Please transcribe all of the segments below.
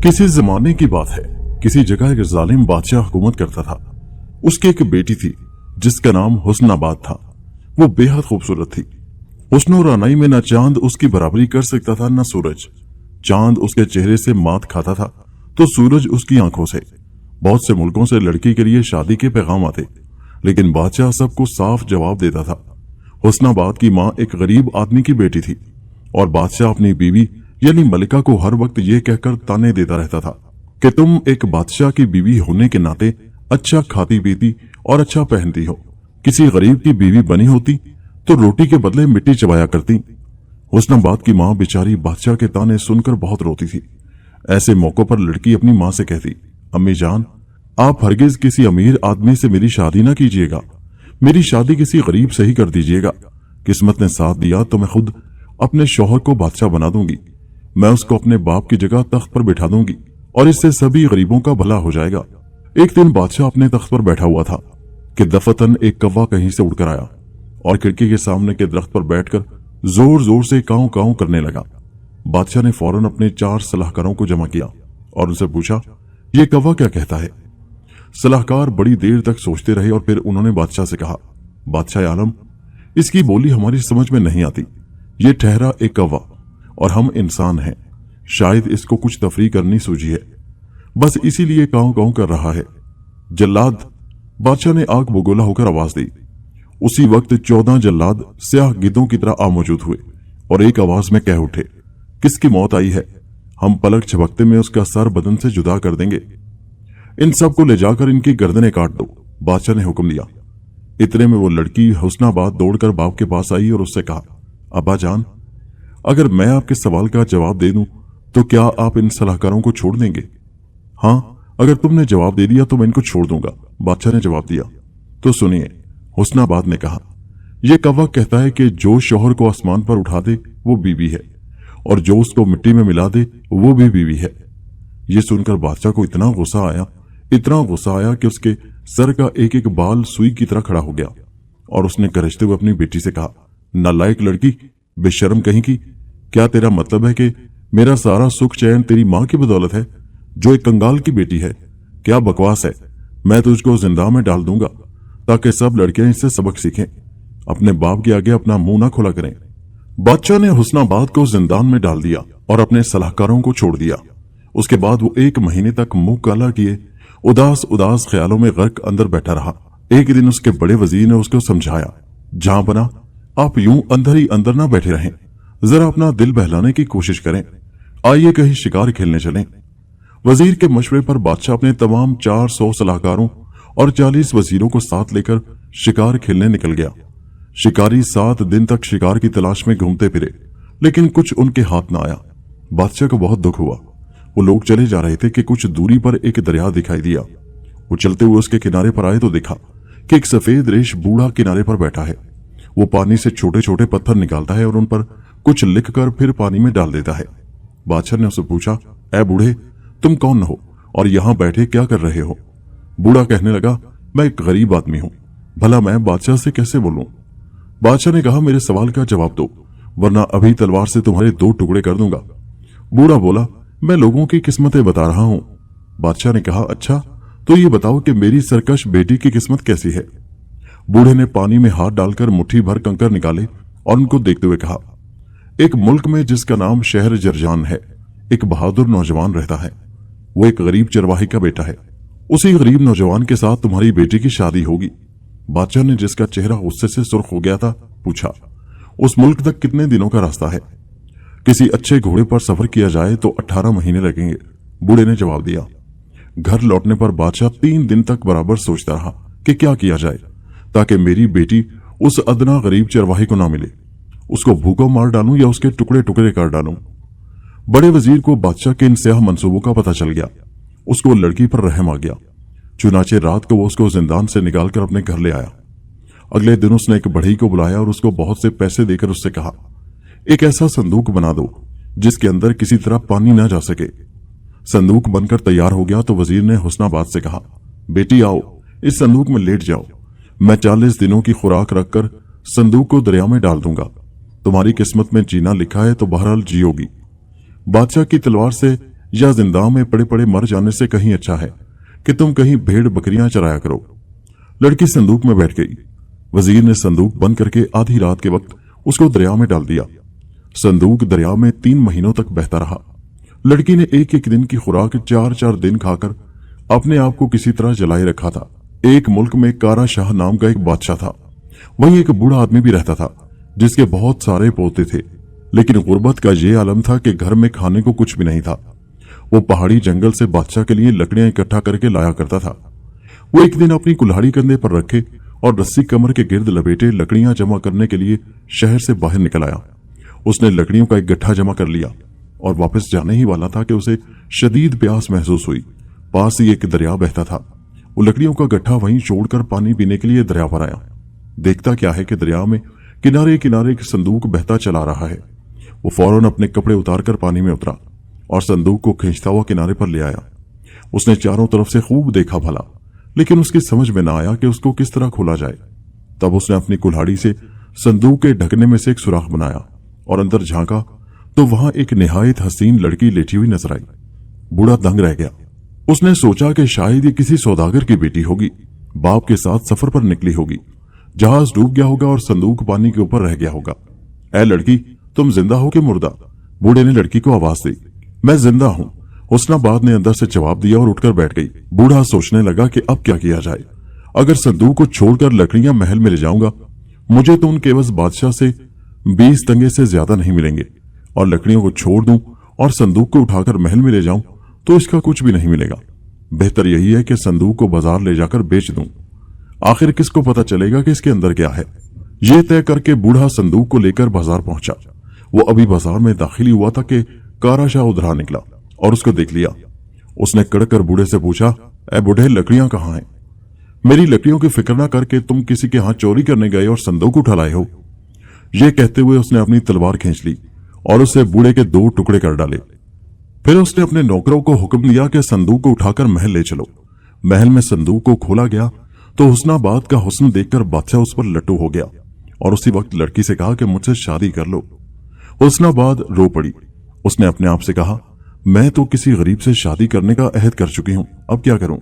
किसी जमाने की बात है। किसी जगह एक जालिम बादशाह हुकूमत करता था। उसकी एक बेटी थी जिसका नाम हुस्नाबाद था। वो बेहद खूबसूरत थी। हुस्न और रानाई में न चांद उसकी बराबरी कर सकता था न सूरज। चांद उसके चेहरे से मात खाता था तो सूरज उसकी आंखों से। बहुत से मुल्कों से लड़की के लिए शादी के पैगाम आते, लेकिन बादशाह सबको साफ जवाब देता था। हुस्नाबाद की माँ एक गरीब आदमी की बेटी थी और बादशाह अपनी बीवी यानी मलिका को हर वक्त ये कहकर ताने देता रहता था कि तुम एक बादशाह की बीवी होने के नाते अच्छा खाती पीती और अच्छा पहनती हो। किसी गरीब की बीवी बनी होती तो रोटी के बदले मिट्टी चबाया करती। हुस्नाबाद की माँ बेचारी बादशाह के ताने सुनकर बहुत रोती थी। ऐसे मौकों पर लड़की अपनी माँ से कहती, अम्मी जान, आप हरगिज किसी अमीर आदमी से मेरी शादी ना कीजिएगा। मेरी शादी किसी गरीब से ही कर दीजिएगा। किस्मत ने साथ दिया तो मैं खुद अपने शौहर को बादशाह बना दूंगी। मैं उसको अपने बाप की जगह तख्त पर बैठा दूंगी और इससे सभी गरीबों का भला हो जाएगा। एक दिन बादशाह अपने तख्त पर बैठा हुआ था कि दफतन एक कौवा कहीं से उड़कर आया और खिड़की के सामने के दरख्त पर बैठकर जोर जोर से काऊ काऊ करने लगा। बादशाह ने फौरन अपने 4 सलाहकारों को जमा किया और उनसे पूछा, ये कौवा क्या कहता है? सलाहकार बड़ी देर तक सोचते रहे और फिर उन्होंने बादशाह से कहा, बादशाह आलम, इसकी बोली हमारी समझ में नहीं आती। ये ठहरा एक कौवा और हम इंसान हैं। शायद इसको कुछ तफरीह करनी सूझी है, बस इसीलिए काऊ काऊ कर रहा है। जल्लाद, बादशाह ने आग बगोला होकर आवाज दी। उसी वक्त 14 जल्लाद स्याह गिद्धों की तरह आ मौजूद हुए और एक आवाज में कह उठे, किसकी मौत आई है? हम पलक झपकते में उसका सर बदन से जुदा कर देंगे। इन सब को ले जाकर इनकी गर्दनें काट दो, बादशाह ने हुक्म दिया। इतने में वो लड़की हुस्नाबाद दौड़कर बाप के पास आई और उससे कहा, अब्बा जान, अगर मैं आपके सवाल का जवाब दे दूं तो क्या आप इन सलाहकारों को छोड़ देंगे? हाँ, अगर तुमने जवाब दे दिया तो मैं इनको छोड़ दूंगा, बादशाह ने जवाब दिया। तो सुनिए, हुस्नाबाद ने कहा, यह कौवा कहता है कि जो शौहर को आसमान पर उठा दे वो बीवी है और जो उसको मिट्टी में मिला दे वो भी बीवी है। ये सुनकर बादशाह को इतना गुस्सा आया कि उसके सर का एक एक बाल सुई की तरह खड़ा हो गया और उसने गरजते हुए अपनी बेटी से कहा, नालायक लड़की, बेशर्म कहीं की, क्या तेरा मतलब है कि मेरा सारा सुख चैन तेरी माँ की बदौलत है जो एक कंगाल की बेटी है? क्या बकवास है। मैं तुझको जिंदा में डाल दूंगा ताकि सब लड़कियां इससे सबक सीखें। अपने बाप के आगे अपना मुंह ना खुला करें। बादशाह ने हुस्नाबाद को जिंदान में डाल दिया और अपने सलाहकारों को छोड़ दिया। उसके बाद वो 1 महीने तक मुंह काला किए उदास उदास ख्यालों में गर्क अंदर बैठा रहा। एक दिन उसके बड़े वजीर ने उसको समझाया, जहां बना, आप यूं अंदर ही अंदर ना बैठे रहें, जरा अपना दिल बहलाने की कोशिश करें। आइए कहीं शिकार खेलने चलें। वजीर के मशवरे पर बादशाह अपने तमाम 400 सलाहकारों और 40 वजीरों को साथ लेकर शिकार खेलने निकल गया। शिकारी 7 दिन तक शिकार की तलाश में घूमते फिरे, लेकिन कुछ उनके हाथ न आया। बादशाह को बहुत दुख हुआ। वो लोग चले जा रहे थे कि कुछ दूरी पर एक दरिया दिखाई दिया। वो चलते हुए उसके किनारे पर आए तो देखा कि एक सफेद रेश बूढ़ा किनारे पर बैठा है। वो पानी से छोटे छोटे पत्थर निकालता है और उन पर कुछ लिखकर फिर पानी में डाल देता है। बादशाह ने उससे पूछा, ऐ बूढ़े, तुम कौन हो और यहां बैठे क्या कर रहे हो? बूढ़ा कहने लगा, मैं एक गरीब आदमी हूं, भला मैं बादशाह से कैसे बोलूं? बादशाह ने कहा, मेरे सवाल का जवाब दो, वरना अभी तलवार से तुम्हारे 2 टुकड़े कर दूंगा। बूढ़ा बोला, मैं लोगों की किस्मतें बता रहा हूं। बादशाह ने कहा, अच्छा, तो ये बताओ कि मेरी सरकश बेटी की किस्मत कैसी है? बूढ़े ने पानी में हाथ डालकर मुट्ठी भर कंकर निकाले और उनको देखते हुए कहा, एक मुल्क में जिसका नाम शहर जरजान है, एक बहादुर नौजवान रहता है। वो एक गरीब चरवाही का बेटा है। उसी गरीब नौजवान के साथ तुम्हारी बेटी की शादी होगी। बादशाह ने, जिसका चेहरा गुस्से से सुर्ख हो गया था, पूछा, उस मुल्क तक कितने दिनों का रास्ता है? किसी अच्छे घोड़े पर सफर किया जाए तो 18 महीने लगेंगे, बूढ़े ने जवाब दिया। घर लौटने पर बादशाह 3 दिन तक बराबर सोचता रहा कि क्या किया जाए ताकि मेरी बेटी उस अदना गरीब चरवाही को ना मिले। उसको भूखों मार डालूं या उसके टुकड़े टुकड़े कर डालूं। बड़े वजीर को बादशाह के इन स्याह मंसूबों का पता चल गया। उसको लड़की पर रहम आ गया। चुनाचे रात को वो उसको जिंदान से निकालकर अपने घर ले आया। अगले दिन उसने एक बढ़ई को बुलाया और उसको बहुत से पैसे देकर उससे कहा, एक ऐसा संदूक बना दो जिसके अंदर किसी तरह पानी ना जा सके। संदूक बनकर तैयार हो गया तो वजीर ने हुस्नाबाद से कहा, बेटी आओ, इस संदूक में लेट जाओ। मैं 40 दिनों की खुराक रखकर संदूक को दरिया में डाल दूंगा। तुम्हारी किस्मत में जीना लिखा है तो बहरहाल जियोगी। बादशाह की तलवार से या जिंदा में पड़े पड़े मर जाने से कहीं अच्छा है कि तुम कहीं भेड़ बकरियां चराया करो। लड़की संदूक में बैठ गई। वजीर ने संदूक बंद करके आधी रात के वक्त उसको दरिया में डाल दिया। संदूक दरिया में 3 महीनों तक बहता रहा। लड़की ने एक एक दिन की खुराक 4-4 दिन खाकर अपने आप को किसी तरह जलाए रखा था। एक मुल्क में कारा शाह नाम का एक बादशाह था। वहीं एक बूढ़ा आदमी भी रहता था जिसके बहुत सारे पोते थे, लेकिन गुर्बत का ये आलम था कि घर में खाने को कुछ भी नहीं था। वो पहाड़ी जंगल से बादशाह के लिए लकड़ियां इकट्ठा करके लाया करता था। वो एक दिन अपनी कुल्हाड़ी कंधे पर रखे और रस्सी कमर के गिर्द लपेटे लकड़ियां जमा करने के लिए शहर से बाहर निकल आया। उसने लकड़ियों का एक गट्ठा जमा कर लिया और वापस जाने ही वाला था कि उसे शदीद प्यास महसूस हुई। पास ही एक दरिया बहता था। वो लकड़ियों का गट्ठा वहीं छोड़कर पानी पीने के लिए दरिया पर आया। देखता क्या है कि दरिया में किनारे किनारे एक संदूक बहता चला रहा है। वो फौरन अपने कपड़े उतारकर पानी में उतरा और संदूक को खींचता हुआ किनारे पर ले आया। उसने चारों तरफ से खूब देखा भला, लेकिन उसकी समझ में ना आया कि उसको किस तरह खोला जाए। तब उसने अपनी कुल्हाड़ी से संदूक के ढकने में से एक सुराख बनाया और अंदर झांका तो वहां एक निहायत हसीन लड़की लेटी हुई नजर आई। बूढ़ा दंग रह गया। उसने सोचा कि शायद ये किसी सौदागर की बेटी होगी, बाप के साथ सफर पर निकली होगी। जहाज डूब गया होगा और संदूक पानी के ऊपर रह गया होगा। ऐ लड़की, तुम जिंदा हो कि मुर्दा? बूढ़े ने लड़की को आवाज दी। मैं जिंदा हूं, हुस्नाबाद ने अंदर से जवाब दिया और उठकर बैठ गई। बूढ़ा सोचने लगा कि अब क्या किया जाए। अगर संदूक को छोड़कर लकड़ियां महल में ले जाऊंगा, मुझे तो उनके एवज बादशाह से 20 तंगे से ज्यादा नहीं मिलेंगे, और लकड़ियों को छोड़ दूं और संदूक को उठाकर महल में ले जाऊं तो इसका कुछ भी नहीं मिलेगा। बेहतर यही है कि संदूक को बाजार ले जाकर बेच दूं। आखिर किसको पता चलेगा कि इसके अंदर क्या है। यह तय करके बूढ़ा संदूक को लेकर बाजार पहुंचा। वो अभी बाजार में दाखिल हुआ था कि कारा शाह उधरा निकला और उसको देख लिया। उसने कड़कर बूढ़े से पूछा, ऐ बूढ़े, लकड़ियां कहां हैं? मेरी लकड़ियों की फिक्र ना करके तुम किसी के हाथ चोरी करने गए और संदूक उठा लाए हो। यह कहते हुए उसने अपनी तलवार खींच ली और उसे बूढ़े के 2 टुकड़े कर डाले। फिर उसने अपने नौकरों को हुक्म दिया कि संदूक को उठाकर महल ले चलो। महल में संदूक को खोला गया तो हुस्नाबाद का हुस्न देखकर बादशाह उस पर लट्टू हो गया और उसी वक्त लड़की से कहा कि मुझसे शादी कर लो। हुस्नाबाद रो पड़ी। उसने अपने आप से कहा, मैं तो किसी गरीब से शादी करने का अहद कर चुकी हूं, अब क्या करूं?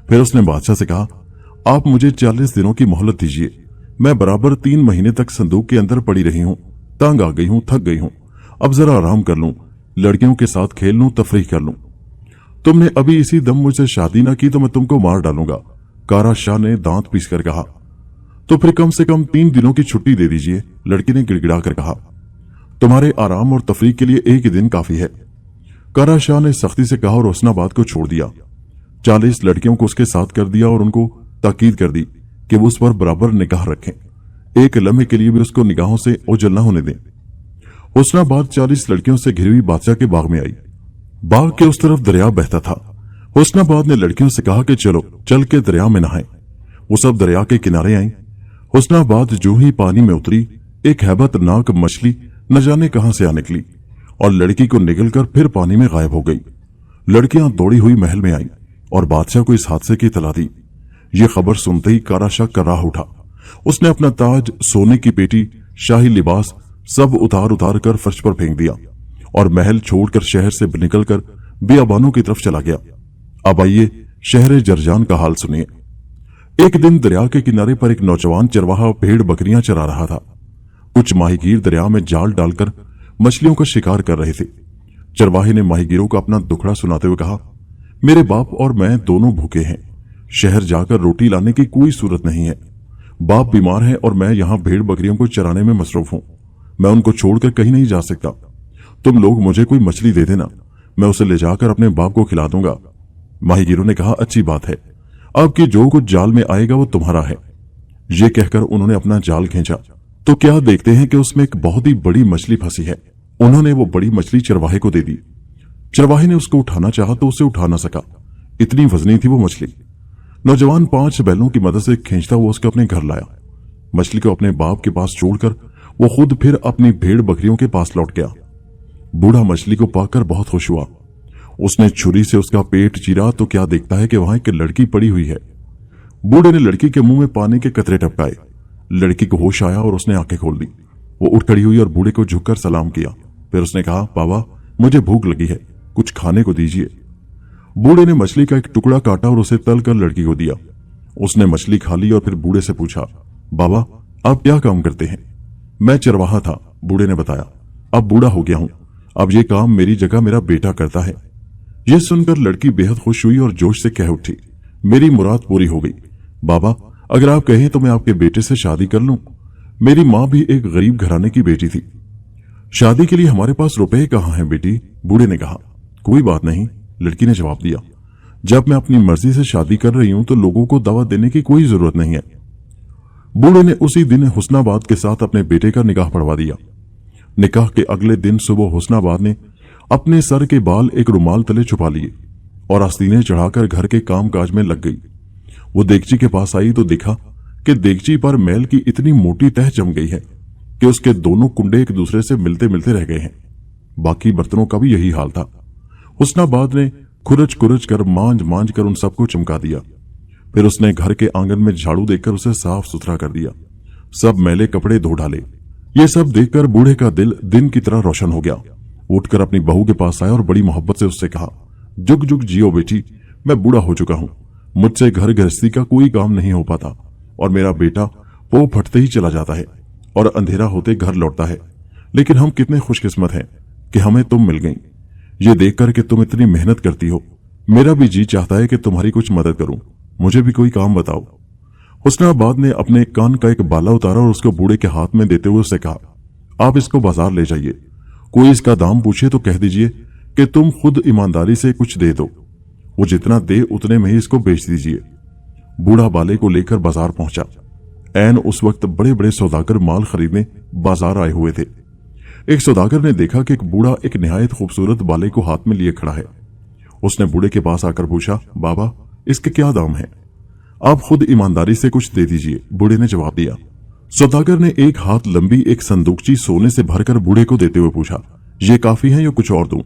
फिर उसने बादशाह से कहा, आप मुझे 40 दिनों की मोहलत दीजिए। मैं बराबर 3 महीने तक संदूक के अंदर पड़ी रही हूं, तंग आ गई हूं, थक गई हूं। अब जरा आराम कर लूं, लड़कियों के साथ खेल लूं, तफरीह कर लूं। तुमने अभी इसी दम मुझसे शादी ना की तो मैं तुमको मार डालूंगा, कारा शाह ने दांत पीसकर कहा। तो फिर कम से कम 3 दिनों की छुट्टी दे दीजिए, लड़की ने गिड़गिड़ा कर कहा। तुम्हारे आराम और तफरीह के लिए 1 दिन काफी है, कारा शाह ने सख्ती से कहा और हुस्नाबाद को छोड़ दिया। 40 लड़कियों को उसके साथ कर दिया और उनको ताकीद कर दी कि वो उस पर बराबर निगाह रखें, एक लम्हे के लिए भी उसको निगाहों से ओझल न होने दें। हुस्नाबाद 40 लड़कियों से घिरी हुई बादशाह के बाग में आई। बाग के उस तरफ दरिया बहता था। हुस्नाबाद ने लड़कियों से कहा कि चलो चल के दरिया में नहाएं। वो सब दरिया के किनारे आई। हुस्नाबाद जो ही पानी में उतरी, एक हैबतनाक मछली न जाने कहां से आ निकली और लड़की को निगलकर फिर पानी में गायब हो गई। लड़कियां दौड़ी हुई महल में आई और बादशाह को इस हादसे की इतला दी। ये खबर सुनते ही कारा शाह कर्राह उठा। उसने अपना ताज, सोने की पेटी, शाही लिबास सब उतार उतार कर फर्श पर फेंक दिया और महल छोड़कर शहर से निकलकर बियाबानों की तरफ चला गया। अब आइए शहर जरजान का हाल सुनिए। एक दिन दरिया के किनारे पर एक नौजवान चरवाहा भेड़ बकरियां चरा रहा था। कुछ माहीगीर दरिया में जाल डालकर मछलियों का शिकार कर रहे थे। चरवाहे ने माहीगीरों को अपना दुखड़ा सुनाते हुए कहा, मेरे बाप और मैं दोनों भूखे हैं, शहर जाकर रोटी लाने की कोई सूरत नहीं है। बाप बीमार है और मैं यहां भेड़ बकरियों को चराने में मसरूफ हूं। मैं उनको छोड़कर कहीं नहीं जा सकता। तुम लोग मुझे कोई मछली दे देना, मैं उसे ले जाकर अपने बाप को खिला दूंगा। माहीगीरों ने कहा, अच्छी बात है, अब कि जो कुछ जाल में आएगा वो तुम्हारा है। ये कहकर उन्होंने अपना जाल खींचा तो क्या देखते हैं कि उसमें एक बहुत ही बड़ी मछली फंसी है। उन्होंने वो बड़ी मछली चरवाहे को दे दी। चरवाहे ने उसको उठाना चाहा तो उसे उठा ना सका, इतनी वजनी थी वो मछली। नौजवान 5 बैलों की मदद से खींचता हुआ उसको अपने घर लाया। मछली को अपने बाप के पास छोड़कर वो खुद फिर अपनी भेड़ बकरियों के पास लौट गया। बूढ़ा मछली को पाकर बहुत खुश हुआ। उसने छुरी से उसका पेट चीरा तो क्या देखता है कि वहां एक लड़की पड़ी हुई है। बूढ़े ने लड़की के मुंह में पानी के कतरे टपकाए। लड़की को होश आया और उसने आंखें खोल दी। वो उठ खड़ी हुई और बूढ़े को झुककर सलाम किया। फिर उसने कहा, बाबा मुझे भूख लगी है, कुछ खाने को दीजिए। बूढ़े ने मछली का एक टुकड़ा काटा और उसे तल कर लड़की को दिया। उसने मछली खा ली और फिर बूढ़े से पूछा, बाबा आप क्या काम करते हैं? मैं चरवाहा था, बूढ़े ने बताया। अब बूढ़ा हो गया हूं, अब ये काम मेरी जगह मेरा बेटा करता है। यह सुनकर लड़की बेहद खुश हुई और जोश से कह उठी, मेरी मुराद पूरी हो गई। बाबा अगर आप कहें तो मैं आपके बेटे से शादी कर लूं। मेरी मां भी एक गरीब घराने की बेटी थी। शादी के लिए हमारे पास रुपए कहां हैं बेटी? बूढ़े ने कहा। कोई बात नहीं, लड़की ने जवाब दिया। जब मैं अपनी मर्जी से शादी कर रही हूं तो लोगों को दावत देने की कोई जरूरत नहीं है। बूढ़े ने उसी दिन हुस्नाबाद के साथ अपने बेटे का निकाह पढ़वा दिया। निकाह के अगले दिन सुबह हुस्नाबाद ने अपने सर के बाल एक रुमाल तले छुपा लिए और आस्तीनें चढ़ाकर घर के काम काज में लग गई। वो देगची के पास आई तो देखा कि देगची पर मैल की इतनी मोटी तह जम गई है कि उसके दोनों कुंडे एक दूसरे से मिलते मिलते रह गए हैं। बाकी बर्तनों का भी यही हाल था। हुस्नाबाद ने खुरच खुरच कर मांझ मांझ कर उन सबको चमका दिया। फिर उसने घर के आंगन में झाड़ू देकर उसे साफ सुथरा कर दिया। सब मैले कपड़े धो डाले। ये सब देखकर बूढ़े का दिल दिन की तरह रोशन हो गया। उठकर अपनी बहू के पास आया और बड़ी मोहब्बत से उससे कहा, जुग जुग जियो बेटी, मैं बूढ़ा हो चुका हूं, मुझसे घर गृहस्थी का कोई काम नहीं हो पाता और मेरा बेटा पो फटते ही चला जाता है और अंधेरा होते घर लौटता है। लेकिन हम कितने खुशकिस्मत हैं कि हमें तुम मिल गई। ये देखकर कि तुम इतनी मेहनत करती हो, मेरा भी जी चाहता है कि तुम्हारी कुछ मदद करूं। मुझे भी कोई काम बताओ। हुस्नाबाद ने अपने कान का एक बाला उतारा और उसको बूढ़े के हाथ में देते हुए उससे कहा, आप इसको बाजार ले जाइए। कोई इसका दाम पूछे तो कह दीजिए कि तुम खुद ईमानदारी से कुछ दे दो। वो जितना दे उतने में ही इसको बेच दीजिए। बूढ़ा बाले को लेकर बाजार पहुंचा। ऐन उस वक्त बड़े बड़े सौदागर माल खरीदने बाजार आए हुए थे। एक सौदागर ने देखा कि एक बूढ़ा एक निहायत खूबसूरत बाले को हाथ में लिए खड़ा है। उसने बूढ़े के पास आकर पूछा, बाबा इसके क्या दाम है? आप खुद ईमानदारी से कुछ दे दीजिए, बूढ़े ने जवाब दिया। सौदागर ने एक हाथ लंबी एक संदूकची सोने से भरकर बूढ़े को देते हुए पूछा, ये काफी है या कुछ और दूं?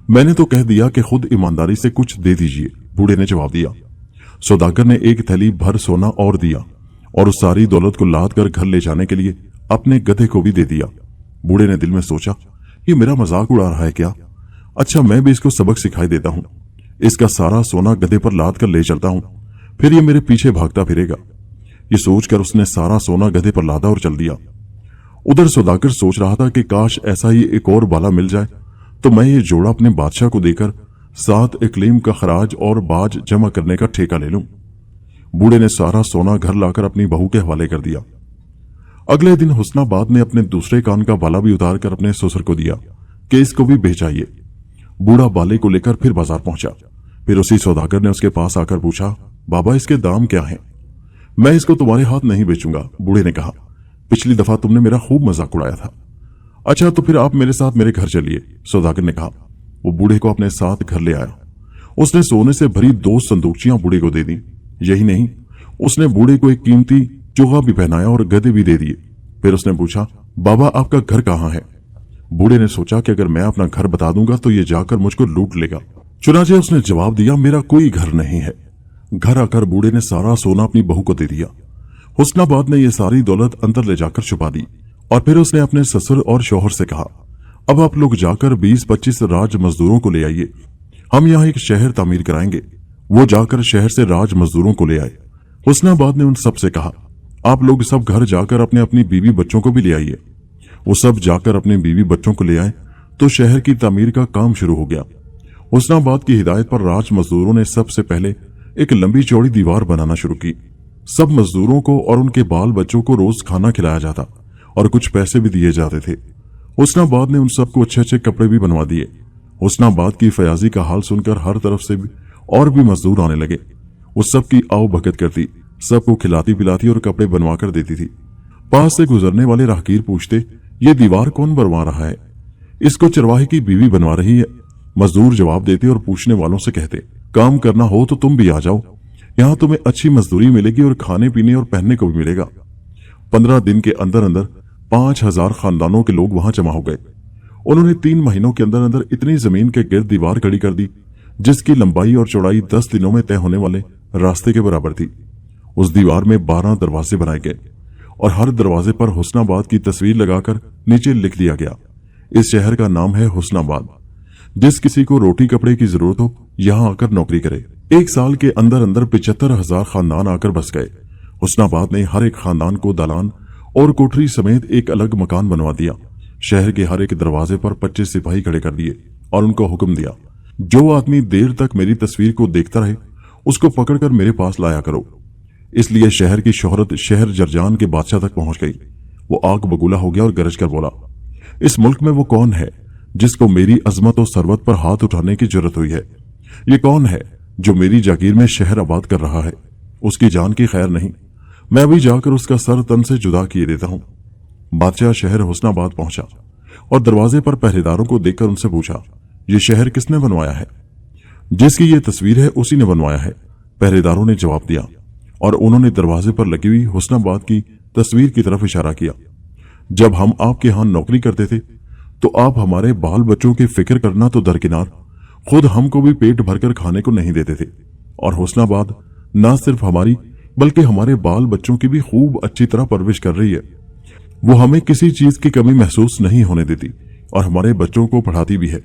मैंने तो कह दिया कि खुद ईमानदारी से कुछ दे दीजिए, बूढ़े ने जवाब दिया। सौदागर ने एक थैली भर सोना और दिया और उस सारी दौलत को लाद कर घर ले जाने के लिए अपने गधे को भी दे दिया। बूढ़े ने दिल में सोचा, ये मेरा मजाक उड़ा रहा है क्या? अच्छा मैं भी इसको सबक सिखाई देता हूं। इसका सारा सोना गधे पर लाद कर ले चलता हूं, फिर ये मेरे पीछे भागता फिरेगा। ये सोचकर उसने सारा सोना गधे पर लादा और चल दिया। उधर सौदागर सोच रहा था कि काश ऐसा ही एक और बाला मिल जाए तो मैं ये जोड़ा अपने बादशाह को देकर 7 इकलीम का खराज और बाज जमा करने का ठेका ले लूं। बूढ़े ने सारा सोना घर लाकर अपनी बहू के हवाले कर दिया। अगले दिन हुस्नाबाद ने अपने दूसरे कान का बाला भी उतार कर अपने ससुर को दिया कि इसको भी बेचाइए। बूढ़ा बाले को लेकर फिर बाजार पहुंचा। फिर उसी सौदागर ने उसके पास आकर पूछा, बाबा इसके दाम क्या हैं? मैं इसको तुम्हारे हाथ नहीं बेचूंगा, बूढ़े ने कहा। पिछली दफा तुमने मेरा खूब मजाक उड़ाया था। अच्छा तो फिर आप मेरे साथ मेरे घर चलिए, सौदागर ने कहा। वो बूढ़े को अपने साथ घर ले आया। उसने सोने से भरी 2 संदूकचियां बूढ़े को दे दी। यही नहीं, उसने बूढ़े को एक कीमती चोगा भी पहनाया और गधे भी दे दिए। फिर उसने पूछा, बाबा आपका घर कहाँ है? बूढ़े ने सोचा कि अगर मैं अपना घर बता दूंगा तो ये जाकर मुझको लूट लेगा। चुनाचे उसने जवाब दिया, मेरा कोई घर नहीं है। घर आकर बूढ़े ने सारा सोना अपनी बहू को दे दिया। हुस्नाबाद ने यह सारी दौलत अंदर ले जाकर छुपा दी और फिर उसने अपने ससुर और शौहर से कहा, अब आप लोग जाकर 20-25 राज मजदूरों को ले आइए, हम यहाँ एक शहर तामीर कराएंगे। वो जाकर शहर से राज मजदूरों को ले आए। हुस्नाबाद ने उन सब से कहा, आप लोग सब घर जाकर अपने अपनी बीवी बच्चों को भी ले आइए। वो सब जाकर अपने बीवी बच्चों को ले आए तो शहर की तामीर का काम शुरू हो गया। हुस्नाबाद की हिदायत पर राज मजदूरों ने सबसे पहले एक लंबी चौड़ी दीवार बनाना शुरू की। सब मजदूरों को और उनके बाल बच्चों को रोज खाना खिलाया जाता और कुछ पैसे भी दिए जाते थे। हुस्नाबाद ने उन सबको अच्छे अच्छे कपड़े भी बनवा दिए। हुस्नाबाद की फयाजी का हाल सुनकर हर तरफ से और भी मजदूर आने लगे। वो सबकी आओ भगत करती, सबको खिलाती पिलाती और कपड़े बनवा कर देती थी। पास से गुजरने वाले राहगीर पूछते, ये दीवार कौन बनवा रहा है? इसको चरवाहे की बीवी बनवा रही है। मजदूर जवाब देते और पूछने वालों से कहते, काम करना हो तो तुम भी आ जाओ, यहाँ तुम्हें अच्छी मजदूरी मिलेगी और खाने पीने और पहनने को भी मिलेगा। 15 दिन के अंदर अंदर 5000 खानदानों के लोग वहां जमा हो गए। उन्होंने 3 महीनों के अंदर अंदर इतनी जमीन के गिर्द दीवार खड़ी कर दी जिसकी लंबाई और चौड़ाई 10 दिनों में तय होने वाले रास्ते के बराबर थी। उस दीवार में 12 दरवाजे बनाए गए और हर दरवाजे पर हुस्नाबाद की तस्वीर लगाकर नीचे लिख दिया गया, इस शहर का नाम है हुस्नाबाद। जिस किसी को रोटी कपड़े की जरूरत हो यहाँ आकर नौकरी करे। 1 साल के अंदर अंदर 75,000 खानदान आकर बस गए। हुस्नाबाद ने हर एक खानदान को दालान और कोठरी समेत एक अलग मकान बनवा दिया। शहर के हर एक दरवाजे पर 25 सिपाही खड़े कर दिए और उनको हुक्म दिया, जो आदमी देर तक मेरी तस्वीर को देखता रहे उसको पकड़कर मेरे पास लाया करो। इसलिए शहर की शोहरत शहर जरजान के बादशाह तक पहुंच गई। वो आग बगूला हो गया और गरज कर बोला, इस मुल्क में वो कौन है जिसको मेरी अजमत और सरवत पर हाथ उठाने की जरूरत हुई है? ये कौन है जो मेरी जागीर में शहर आबाद कर रहा है? उसकी जान की खैर नहीं, मैं अभी जाकर उसका सर तन से जुदा किए देता हूं। बादशाह शहर हुस्नाबाद पहुंचा और दरवाजे पर पहरेदारों को देखकर उनसे पूछा, ये शहर किसने बनवाया है? जिसकी ये तस्वीर है उसी ने बनवाया है, पहरेदारों ने जवाब दिया और उन्होंने दरवाजे पर लगी हुई हुस्नाबाद की तस्वीर की तरफ इशारा किया। जब हम आपके यहां नौकरी करते थे तो आप हमारे बाल बच्चों की फिक्र करना तो दरकिनार, खुद हमको भी पेट भरकर खाने को नहीं देते थे। और हुस्नाबाद न सिर्फ हमारी बल्कि हमारे बाल बच्चों की भी खूब अच्छी तरह परवरिश कर रही है। वो हमें किसी चीज की कमी महसूस नहीं होने देती और हमारे बच्चों को पढ़ाती भी है।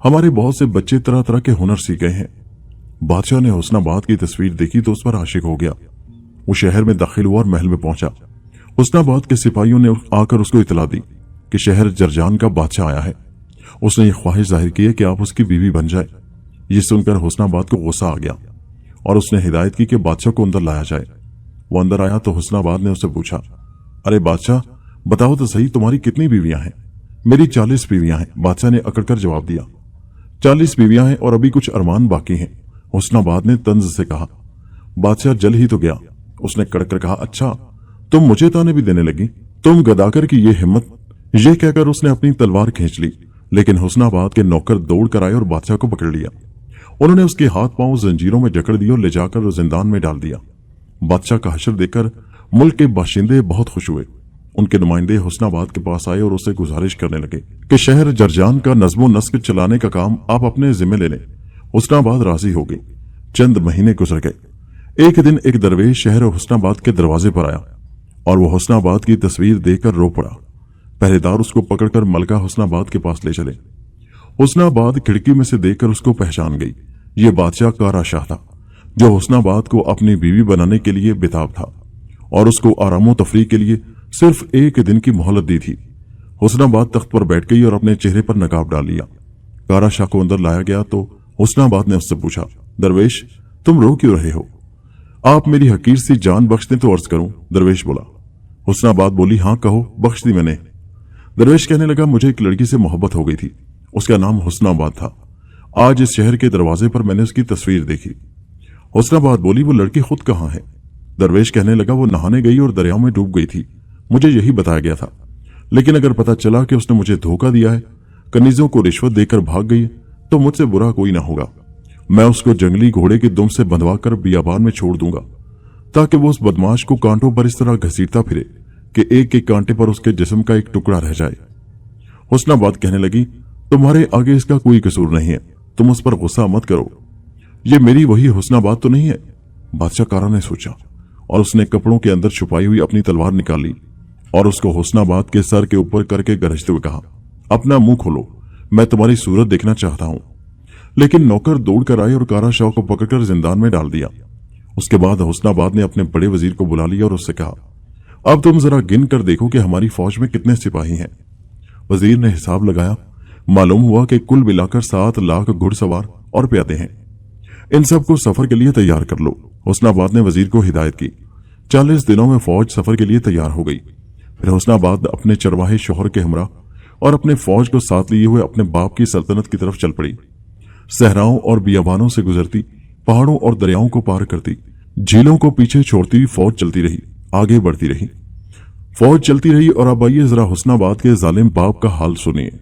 हमारे बहुत से बच्चे तरह तरह के हुनर सीख गए हैं। बादशाह ने हुस्नाबाद की तस्वीर देखी तो उस पर आशिक हो गया। वो शहर में दाखिल हुआ और महल में पहुंचा। हुस्नाबाद के सिपाहियों ने आकर उसको इतला दी कि शहर जरजान का बादशाह आया है। उसने ये ख्वाहिश जाहिर की है कि आप उसकी बीवी बन जाए। ये सुनकर हुस्नाबाद को गुस्सा आ गया और उसने हिदायत की कि बादशाह को अंदर लाया जाए। वो अंदर आया तो हुस्नाबाद ने उससे पूछा, अरे बादशाह, बताओ तो सही, तुम्हारी कितनी बीवियां हैं? मेरी 40 बीवियां हैं, बादशाह ने अकड़कर जवाब दिया। 40 बीवियां हैं और अभी कुछ अरमान बाकी हैं, हुस्नाबाद ने तंज से कहा। बादशाह जल ही तो गया। उसने कड़कर कहा, अच्छा तुम मुझे ताने भी देने लगी? तुम गदाकर की ये हिम्मत? ये कहकर उसने अपनी तलवार खींच ली, लेकिन हुस्नाबाद के नौकर दौड़ कर आए और बादशाह को पकड़ लिया। उन्होंने उसके हाथ पांव जंजीरों में जकड़ दिए और ले जाकर जिंदान में डाल दिया। बादशाह का हश्र देखकर मुल्क के बाशिंदे बहुत खुश हुए। उनके नुमाइंदे हुस्नाबाद के पास आए और उससे गुजारिश करने लगे कि शहर जरजान का नज्मो नस्क चलाने का काम आप अपने जिम्मे ले लें। हुस्नाबाद राजी हो गई। चंद महीने गुजर गए। एक दिन एक दरवेश शहर हुस्नाबाद के दरवाजे पर आया और वो हुस्नाबाद की तस्वीर देखकर रो पड़ा। पहरेदार उसको पकड़कर मलका हुस्नाबाद के पास ले चले। हुस्नाबाद खिड़की में से देखकर उसको पहचान गई। ये बादशाह कारा शाह था, जो हुस्नाबाद को अपनी बीवी बनाने के लिए बेताब था और उसको आरामो तफरीह के लिए सिर्फ 1 दिन की मोहलत दी थी। हुस्नाबाद तख्त पर बैठ गई और अपने चेहरे पर नकाब डाल लिया। कारा शाह को अंदर लाया गया तो हुस्नाबाद ने उससे पूछा, दरवेश तुम रो क्यों रहे हो? आप मेरी हकीर सी जान बख्श दें तो अर्ज करूं। दरवेश बोला। हुस्नाबाद बोली, हाँ कहो, बख्श दी मैंने। दरवेश कहने लगा, मुझे एक लड़की से मोहब्बत हो गई थी, उसका नाम हुस्नाबाद था। आज इस शहर के दरवाजे पर मैंने उसकी तस्वीर देखी। हुस्नाबाद बोली, वो लड़की खुद कहाँ है? दरवेश कहने लगा, वो नहाने गई और दरिया में डूब गई थी, मुझे यही बताया गया था। लेकिन अगर पता चला कि उसने मुझे धोखा दिया है, कनीजों को रिश्वत देकर भाग गई, तो मुझसे बुरा कोई ना होगा। मैं उसको जंगली घोड़े की दुम से बंधवा कर बियाबान में छोड़ दूंगा, ताकि वो उस बदमाश को कांटों पर इस तरह घसीटता फिरे कि एक एक कांटे पर उसके जिस्म का एक टुकड़ा रह जाए। हुस्नाबाद कहने लगी, तुम्हारे आगे इसका कोई कसूर नहीं है, तुम उस पर गुस्सा मत करो। ये मेरी वही हुस्नाबाद तो नहीं है? बादशाह कारा ने सोचा और उसने कपड़ों के अंदर छुपाई हुई अपनी तलवार निकाली और उसको हुस्नाबाद के सर के ऊपर करके गरजते हुए कहा, अपना मुंह खोलो, मैं तुम्हारी सूरत देखना चाहता हूं। लेकिन नौकर दौड़ कर आए और कारा शाह को पकड़कर जिंदान में डाल दिया। उसके बाद हुस्नाबाद ने अपने बड़े वजीर को बुला लिया और उससे कहा, अब तुम जरा गिन कर देखो कि हमारी फौज में कितने सिपाही हैं। वजीर ने हिसाब लगाया, मालूम हुआ कि कुल मिलाकर 7 लाख घुड़सवार और प्यादे हैं। इन सबको सफर के लिए तैयार कर लो। हुस्नाबाद ने वजीर को हिदायत की। 40 दिनों में फौज सफर के लिए तैयार हो गई। फिर हुस्नाबाद अपने चरवाहे शोहर के हमरा और अपने फौज को साथ लिए हुए अपने बाप की सल्तनत की तरफ चल पड़ी। सहराओं और बियाबानों से गुजरती, पहाड़ों और दरियाओं को पार करती, झीलों को पीछे छोड़ती हुई फौज चलती रही, आगे बढ़ती रही। फौज चलती रही और अब आइए जरा हुस्नाबाद के जालिम बाप का हाल सुनिए।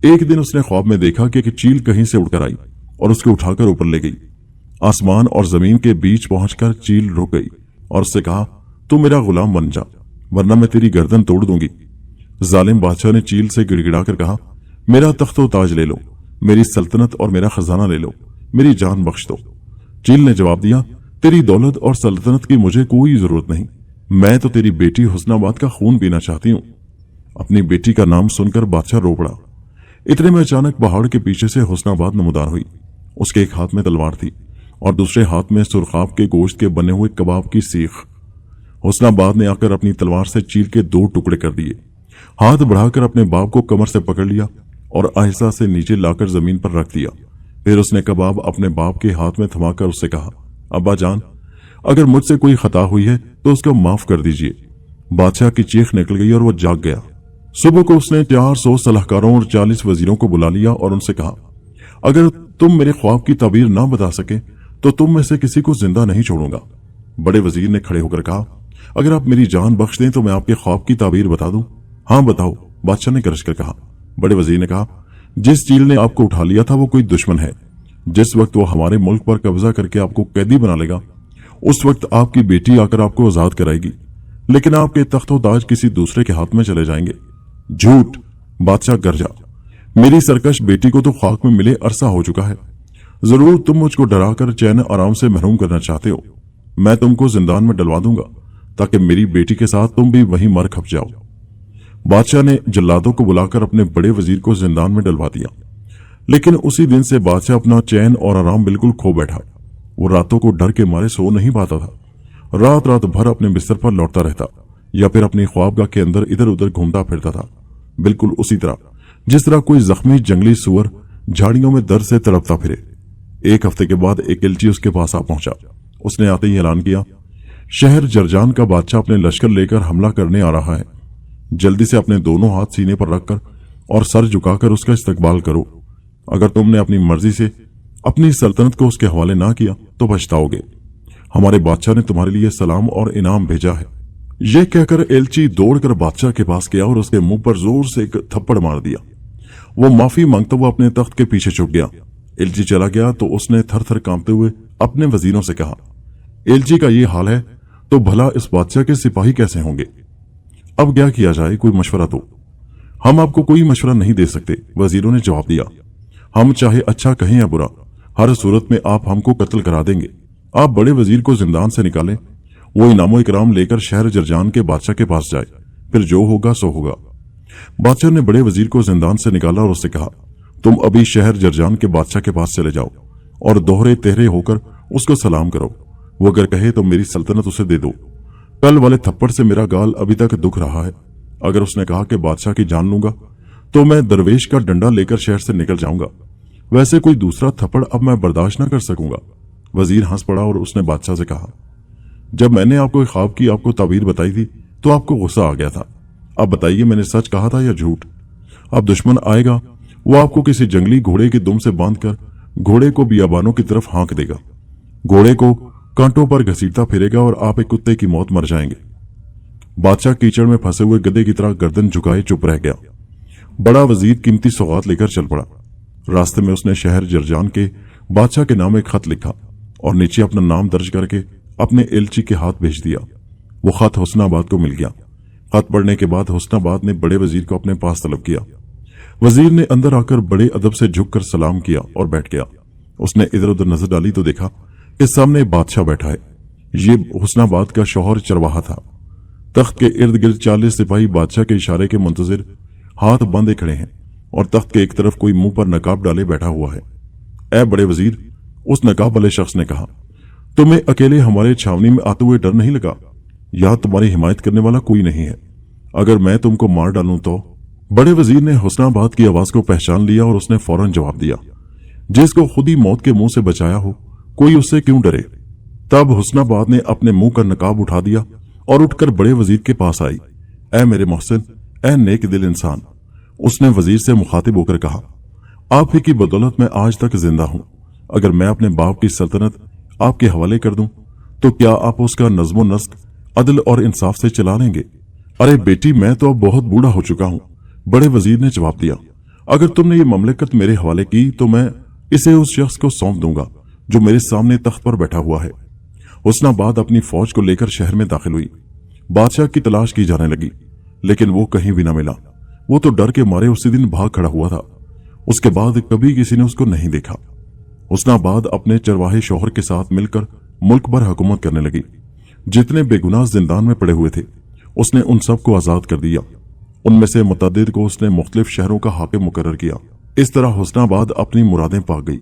एक दिन उसने ख्वाब में देखा कि एक चील कहीं से उड़कर आई और उसको उठाकर ऊपर ले गई। आसमान और जमीन के बीच पहुंचकर चील रुक गई और उससे कहा, तू मेरा गुलाम बन जा, वरना मैं तेरी गर्दन तोड़ दूंगी। जालिम बादशाह ने चील से गिड़गिड़ाकर कहा, मेरा तख्त व ताज ले लो, मेरी सल्तनत और मेरा खजाना ले लो, मेरी जान बख्श दो। चील ने जवाब दिया, तेरी दौलत और सल्तनत की मुझे कोई जरूरत नहीं, मैं तो तेरी बेटी हुस्नाबाद का खून पीना चाहती हूं। अपनी बेटी का नाम सुनकर बादशाह रो पड़ा। इतने में अचानक पहाड़ के पीछे से हुस्नाबाद नमूदार हुई। उसके एक हाथ में तलवार थी और दूसरे हाथ में सुरखाब के गोश्त के बने हुए कबाब की सीख। हुस्नाबाद ने आकर अपनी तलवार से चीर के 2 टुकड़े कर दिए। हाथ बढ़ाकर अपने बाप को कमर से पकड़ लिया और आहिस्ता से नीचे लाकर जमीन पर रख दिया। फिर उसने कबाब अपने बाप के हाथ में थमाकर उससे कहा, अब्बा जान, अगर मुझसे कोई खता हुई है तो उसको माफ कर दीजिए। बादशाह की चीख निकल गई और वो जाग गया। सुबह को उसने 400 सलाहकारों और 40 वजीरों को बुला लिया और उनसे कहा, अगर तुम मेरे ख्वाब की ताबीर ना बता सके तो तुम में से किसी को जिंदा नहीं छोड़ूंगा। बड़े वजीर ने खड़े होकर कहा, अगर आप मेरी जान बख्श दें तो मैं आपके ख्वाब की ताबीर बता दूं। हाँ बताओ, बादशाह ने गरज कर कहा। बड़े वजीर ने कहा, जिस चील ने आपको उठा लिया था वो कोई दुश्मन है। जिस वक्त वो हमारे मुल्क पर कब्जा करके आपको कैदी बना लेगा उस वक्त आपकी बेटी आकर आपको आजाद कराएगी, लेकिन आपके तख्तो ताज किसी दूसरे के हाथ में चले जाएंगे। झूठ, बादशाह गरजा। मेरी सरकश बेटी को तो खाक में मिले अरसा हो चुका है। जरूर तुम मुझको डराकर चैन आराम से महरूम करना चाहते हो। मैं तुमको जिंदान में डलवा दूंगा ताकि मेरी बेटी के साथ तुम भी वहीं मर खप जाओ। बादशाह ने जल्लादों को बुलाकर अपने बड़े वजीर को जिंदान में डलवा दिया, लेकिन उसी दिन से बादशाह अपना चैन और आराम बिल्कुल खो बैठा। वो रातों को डर के मारे सो नहीं पाता था। रात रात भर अपने बिस्तर पर लौटता रहता या फिर अपनी ख्वाबगाह के अंदर इधर उधर घूमता फिरता था, बिल्कुल उसी तरह जिस तरह कोई जख्मी जंगली सुअर झाड़ियों में दर्द से तड़पता फिरे। एक हफ्ते के बाद एक एलची उसके पास आ पहुंचा। उसने आते ही ऐलान किया, शहर जरजान का बादशाह अपने लश्कर लेकर हमला करने आ रहा है। जल्दी से अपने दोनों हाथ सीने पर रखकर और सर झुकाकर उसका इस्तकबाल करो। अगर तुमने अपनी मर्जी से अपनी सल्तनत को उसके हवाले ना किया तो पछताओगे। हमारे बादशाह ने तुम्हारे लिए सलाम और इनाम भेजा है। यह कहकर एलची दौड़कर बादशाह के पास गया और उसके मुंह पर जोर से एक थप्पड़ मार दिया। वो माफी मांगता हुआ अपने तख्त के पीछे छुप गया। एलची चला गया तो उसने थर थर कांपते हुए अपने वजीरों से कहा, एलची का ये हाल है तो भला इस बादशाह के सिपाही कैसे होंगे? अब क्या किया जाए, कोई मशवरा दो। हम आपको कोई मशवरा नहीं दे सकते, वजीरों ने जवाब दिया। हम चाहे अच्छा कहें या बुरा, हर सूरत में आप हमको कत्ल करा देंगे। आप बड़े वजीर को जिंदान से निकालें, वो इनामो इकराम लेकर शहर जरजान के बादशाह के पास जाए, फिर जो होगा सो होगा। बादशाह ने बड़े वजीर को जिंदान से निकाला और उससे कहा, तुम अभी शहर जरजान के बादशाह के पास चले जाओ और दोहरे तेहरे होकर उसको सलाम करो। वो अगर कहे तो मेरी सल्तनत उसे दे दो। कल वाले थप्पड़ से मेरा गाल अभी तक दुख रहा है। अगर उसने कहा कि बादशाह की जान लूंगा तो मैं दरवेश का डंडा लेकर शहर से निकल जाऊंगा। वैसे कोई दूसरा थप्पड़ अब मैं बर्दाश्त न कर सकूंगा। वजीर हंस पड़ा और उसने बादशाह से कहा, जब मैंने आपको ख्वाब की आपको ताबीर बताई थी तो आपको गुस्सा आ गया था। अब बताइए मैंने सच कहा था या झूठ? अब दुश्मन आएगा, वो आपको किसी जंगली घोड़े की दुम से बांधकर घोड़े को बियाबानों की तरफ हाँक देगा। घोड़े को कांटों पर घसीटता फिरेगा और आप एक कुत्ते की मौत मर जाएंगे। बादशाह कीचड़ में फंसे हुए गधे की तरह गर्दन झुकाए चुप रह गया। बड़ा वजीर कीमती सौगात लेकर चल पड़ा। रास्ते में उसने शहर जरजान के बादशाह के नाम एक खत लिखा और नीचे अपना नाम दर्ज करके अपने एलची के हाथ भेज दिया। वो खत हुस्नाबाद को मिल गया। खत पढ़ने के बाद हुस्नाबाद ने बड़े वजीर को अपने पास तलब किया। वजीर ने अंदर आकर बड़े अदब से झुककर सलाम किया और बैठ गया। उसने इधर उधर नजर डाली तो देखा कि सामने बादशाह बैठा है। ये हुस्नाबाद का शौहर चरवाहा था। तख्त के इर्द गिर्द 40 सिपाही बादशाह के इशारे के मुंतजिर हाथ बांधे खड़े हैं और तख्त के एक तरफ कोई मुंह पर नकाब डाले बैठा हुआ है। ऐ बड़े वजीर, उस नकाब वाले शख्स ने कहा, तुम्हें अकेले हमारे छावनी में आते हुए डर नहीं लगा? यहां तुम्हारी हिमायत करने वाला कोई नहीं है। अगर मैं तुमको मार डालूं तो? बड़े वजीर ने हुस्नाबाद की आवाज को पहचान लिया और उसने फौरन जवाब दिया, जिसको खुद ही मौत के मुंह से बचाया हो कोई उससे क्यों डरे? तब हुस्नाबाद ने अपने मुंह का नकाब उठा दिया और उठकर बड़े वजीर के पास आई। ऐ मेरे मोहसिन, ऐ नेक दिल इंसान, उसने वजीर से मुखातिब होकर कहा, आप ही की बदौलत मैं आज तक जिंदा हूं। अगर मैं अपने बाप की सल्तनत आपके हवाले कर दूं तो क्या आप उसका नज्मो नस्क अदल और इंसाफ से चला लेंगे? अरे बेटी, मैं तो अब बहुत बूढ़ा हो चुका हूं। बड़े वजीर ने जवाब दिया, अगर तुमने ये ममलकत मेरे हवाले की तो मैं इसे उस शख्स को सौंप दूंगा जो मेरे सामने तख्त पर बैठा हुआ है। हुस्नाबाद अपनी फौज को लेकर शहर में दाखिल हुई। बादशाह की तलाश की जाने लगी, लेकिन वो कहीं भी न मिला। वो तो डर के मारे उसी दिन भाग खड़ा हुआ था। उसके बाद कभी किसी ने उसको नहीं देखा। हुस्नाबाद अपने चरवाहे शौहर के साथ मिलकर मुल्क भर हुकूमत करने लगी। जितने बेगुनाह जिंदान में पड़े हुए थे उसने उन सबको आजाद कर दिया। उनमें से मुतअद्दिद को उसने मुख्तलिफ शहरों का हाकिम मुकर्रर किया। اس طرح حسن آباد اپنی مرادیں پا گئی